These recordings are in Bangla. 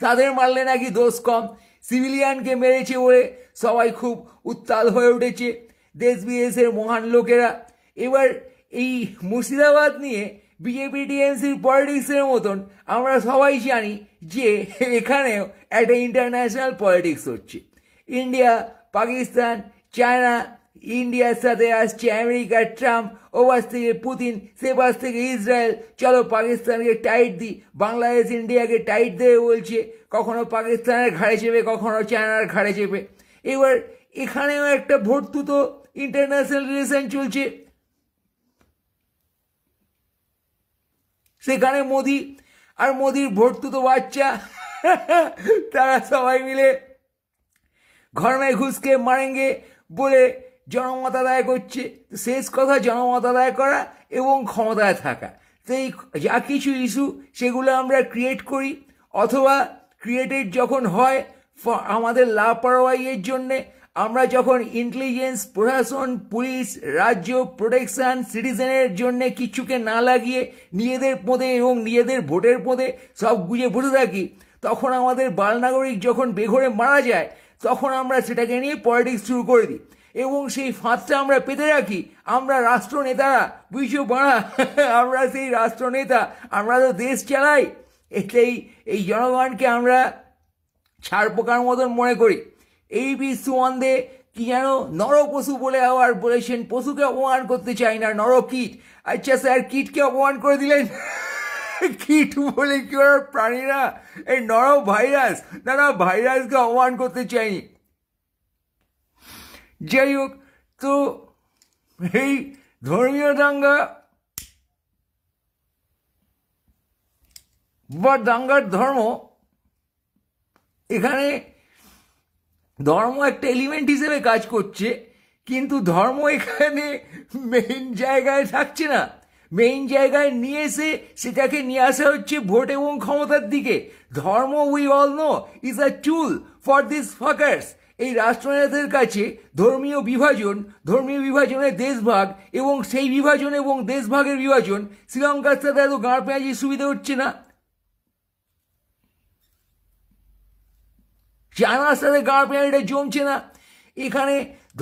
তাদের মারলে নাকি দোষ কম, সিভিলিয়ানকে মেরেছে বলে সবাই খুব উত্তাল হয়ে উঠেছে দেশ বিদেশের মহান লোকেরা। এবার এই মুর্শিদাবাদ নিয়ে বিজেপি টিএমসির পলিটিক্সের মতন আমরা সবাই জানি যে এখানেও একটা ইন্টারন্যাশনাল পলিটিক্স হচ্ছে। ইন্ডিয়া, পাকিস্তান, চায়না, ইন্ডিয়ার সাথে আসছে আমেরিকার ট্রাম্প, ও পাশ থেকে পুতিন, সে পাশ থেকে ইসরায়েল। চলো পাকিস্তানকে টাইট দিই, বাংলাদেশ ইন্ডিয়াকে টাইট দেবে বলছে, কখনো পাকিস্তানের ঘাড়ে চেপে, কখনো চায়নার ঘাড়ে চেপে। এবার এখানেও একটা ভর্তুতো ইন্টারন্যাশনাল রিলেশন চলছে। সেখানে মোদি আর মোদির ভর্তুতো বাচ্চা তারা সবাই মিলে ঘর মে ঘুষকে মারেঙ্গে বলে জনমত আদায় করছে। শেষ কথা জনমত আদায় করা এবং ক্ষমতায় থাকা। সেই যা কিছু ইস্যু সেগুলো আমরা ক্রিয়েট করি, অথবা ক্রিয়েটেড যখন হয় আমাদের লাপরওয়াহির জন্যে, আমরা যখন ইন্টেলিজেন্স, প্রশাসন, পুলিশ, রাজ্য, প্রোটেকশন, সিটিজেনের জন্য কিছুকে না লাগিয়ে নিজেদের পদে এবং নিজেদের ভোটের পদে সব গুজে বসে থাকি, তখন আমাদের বালনাগরিক যখন বেঘরে মারা যায় তখন আমরা সেটাকে নিয়ে পলিটিক্স শুরু করে দিই এবং সেই ফাঁদটা আমরা পেতে রাখি। আমরা রাষ্ট্রনেতারা, বুঝছো বাড়া, আমরা সেই রাষ্ট্রনেতা, আমরা তো দেশ চালাই। এটাই এই জনগণকে আমরা ছাড় পোকার মতন মনে করি। এই বিশ্বন্দে কি যেন নরপশু বলে আবার বলেছেন, পশুকে অপমান করতে চাই না, নরকীট। আচ্ছা স্যার, কীটকে অপমান করে দিলেন। কীট বলে কি ওরা প্রাণী না? এই নর ভাইরাস, না না, ভাইরাসকে অপমান করতে চাইনি। যাই হোক, তো এই ধর্মীয় দাঙ্গা বা দাঙ্গার ধর্ম, এখানে ধর্ম একটা এলিমেন্ট হিসেবে কাজ করছে, কিন্তু ধর্ম এখানে মেইন জায়গায় থাকছে না। মেইন জায়গায় নিয়ে এসে সেটাকে নিয়ে আসা হচ্ছে ভোট এবং ক্ষমতার দিকে। ধর্ম, we all know, is a tool for this fuckers. এই রাষ্ট্রনেতাদের কাছে ধর্মীয় বিভাজনের দেশভাগ এবং সেই বিভাজন এবং দেশভাগের বিভাজন শ্রীলঙ্কার সাথে এত গাঁড় পেঁয়াজির সুবিধা হচ্ছে না, চায়নার সাথে গাঁড় পেঁয়াজিটা জমছে না। এখানে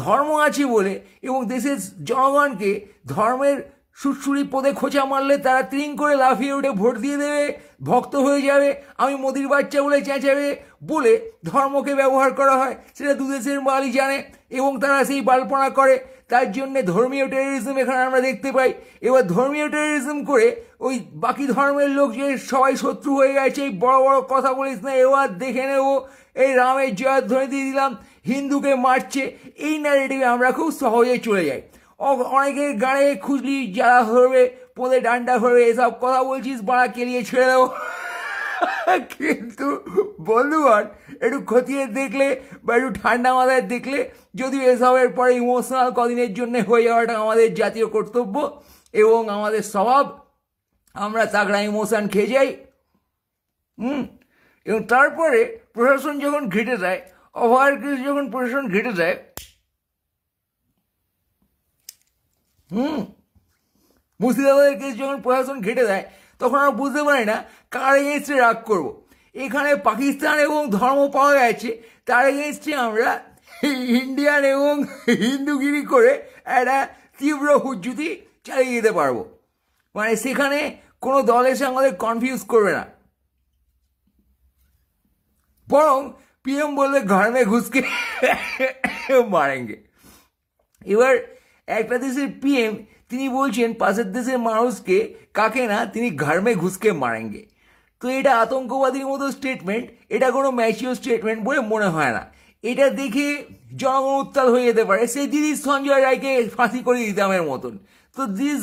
ধর্ম আছে বলে এবং দেশের জনগণকে ধর্মের সুরসুরি পদে খোঁচা মারলে তারা ত্রিং করে লাফিয়ে উঠে ভোট দিয়ে দেবে, ভক্ত হয়ে যাবে, আমি মোদির বাচ্চা বলে চেঁচাবে বলে ধর্মকে ব্যবহার করা হয়। সেটা দুদেশের মালই জানে এবং তারা সেই বালপনা করে। তার জন্যে ধর্মীয় টেররিজম এখানে আমরা দেখতে পাই। এবার ধর্মীয় টেররিজম করে ওই বাকি ধর্মের লোক যে সবাই শত্রু হয়ে গেছে, এই বড় বড় কথা বলিস না, এবার দেখে নেবো, এই রামের জয়ধ্বনি দিয়ে দিলাম, হিন্দুকে মারছে, এই ন্যারেটিভে আমরা খুব সহজে চলে যাই। অনেকের গাড়ে খুঁজলি যারা ধরবে, পোঁদে ডান্ডা ধরবে, এসব কথা বলছিস, বাড়া কেলিয়ে ছেড়ে দেবো। কিন্তু বন্ধুগণ, একটু খতিয়ে দেখলে বা একটু ঠান্ডা মাথায় দেখলে, যদিও এসবের পরে ইমোশনাল কদিনের জন্য হয়ে যাওয়াটা আমাদের জাতীয় কর্তব্য এবং আমাদের স্বভাব, আমরা তাগড়া ইমোশন খেয়ে যাই। এবং তারপরে প্রশাসন যখন ঘেটে দেয়, ওভার কেস যখন প্রশাসন ঘেটে দেয়, মুর্শিদাবাদের কেস যখন প্রশাসন ঘেটে দেয়, তখন আমরা বুঝতে পারি না কার এগেনস্টে রাগ করবো। এখানে পাকিস্তান এবং ধর্ম পাওয়া গেছে, তার এগেনস্টে আমরা ইন্ডিয়ান এবং হিন্দুগিরি করে একটা তীব্র হুজ্জুতি চালিয়ে যেতে পারবো। মানে সেখানে কোনো দল এসে আমাদের কনফিউজ করবে না। বরং পিএম বললে ঘর মে ঘুষকে মারেঙ্গে। এবার একটা দেশের পিএম তিনি বলছেন পাশের দেশের মানুষকে, কাকে না, তিনি ঘর মে ঘুষকে মারেঙ্গে। তো এটা আতঙ্কবাদীর মতো স্টেটমেন্ট, এটা কোনো ম্যাচিওর স্টেটমেন্ট বলে মনে হয় না। এটা দেখে জনগণ উত্তাল হয়ে যেতে পারে, সেই দিদি সঞ্জয় রায়কে ফাঁসি করে দিতামের মতন। তো this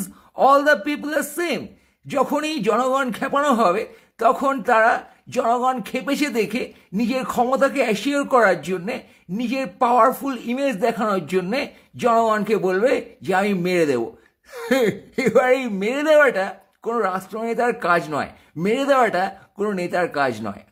all the people are same. যখনই জনগণ খেপানো হবে তখন তারা জনগণ খেপেছে দেখে নিজের ক্ষমতাকে অ্যাসিওর করার জন্যে, নিজের পাওয়ারফুল ইমেজ দেখানোর জন্যে জনগণকে বলবে যে আমি মেরে দেব। এবার এই মেরে দেওয়াটা কোনো রাষ্ট্রনেতার কাজ নয়, মেরে দেওয়াটা কোনো নেতার কাজ নয়।